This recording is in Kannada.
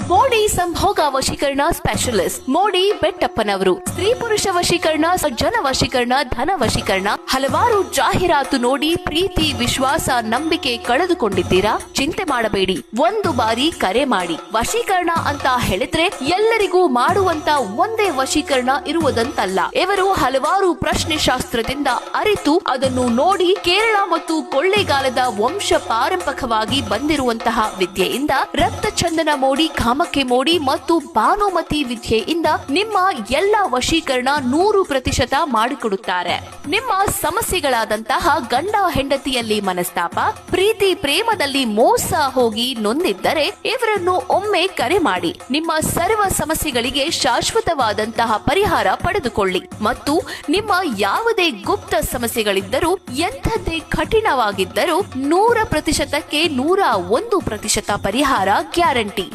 ಮೋಡಿ ಸಂಭೋಗ ವಶೀಕರಣ ಸ್ಪೆಷಲಿಸ್ಟ್ ಮೋಡಿ ಬೆಟ್ಟಪ್ಪನವರು. ಸ್ತ್ರೀ ಪುರುಷ ವಶೀಕರಣ, ಜನ ವಶೀಕರಣ, ಧನ ವಶೀಕರಣ. ಹಲವಾರು ಜಾಹೀರಾತು ನೋಡಿ ಪ್ರೀತಿ, ವಿಶ್ವಾಸ, ನಂಬಿಕೆ ಕಳೆದುಕೊಂಡಿದ್ದೀರಾ? ಚಿಂತೆ ಮಾಡಬೇಡಿ, ಒಂದು ಬಾರಿ ಕರೆ ಮಾಡಿ. ವಶೀಕರಣ ಅಂತ ಹೇಳಿದ್ರೆ ಎಲ್ಲರಿಗೂ ಮಾಡುವಂತ ಒಂದೇ ವಶೀಕರಣ ಇರುವುದಂತಲ್ಲ. ಇವರು ಹಲವಾರು ಪ್ರಶ್ನೆ ಶಾಸ್ತ್ರದಿಂದ ಅರಿತು ಅದನ್ನು ನೋಡಿ ಕೇರಳ ಮತ್ತು ಕೊಳ್ಳೇಗಾಲದ ವಂಶ ಪಾರಂಪರಿಕವಾಗಿ ಬಂದಿರುವಂತಹ ವಿದ್ಯೆಯಿಂದ ರಕ್ತ ಚಂದನ ಮೋಡಿ, ಕಾಮಕ್ಕೆ ಮೋಡಿ ಮತ್ತು ಭಾನುಮತಿ ವಿದ್ಯೆಯಿಂದ ನಿಮ್ಮ ಎಲ್ಲ ವಶೀಕರಣ 100% ಮಾಡಿಕೊಡುತ್ತಾರೆ. ನಿಮ್ಮ ಸಮಸ್ಯೆಗಳಾದಂತಹ ಗಂಡ ಹೆಂಡತಿಯಲ್ಲಿ ಮನಸ್ತಾಪ, ಪ್ರೀತಿ ಪ್ರೇಮದಲ್ಲಿ ಮೋಸ ಹೋಗಿ ನೊಂದಿದ್ದರೆ ಇವರನ್ನು ಒಮ್ಮೆ ಕರೆ ಮಾಡಿ. ನಿಮ್ಮ ಸರ್ವ ಸಮಸ್ಯೆಗಳಿಗೆ ಶಾಶ್ವತವಾದಂತಹ ಪರಿಹಾರ ಪಡೆದುಕೊಳ್ಳಿ ಮತ್ತು ನಿಮ್ಮ ಯಾವುದೇ ಗುಪ್ತ ಸಮಸ್ಯೆಗಳಿದ್ದರೂ, ಎಂಥದ್ದೇ ಕಠಿಣವಾಗಿದ್ದರೂ 100%ಕ್ಕೆ 101% ಪರಿಹಾರ ಗ್ಯಾರಂಟಿ.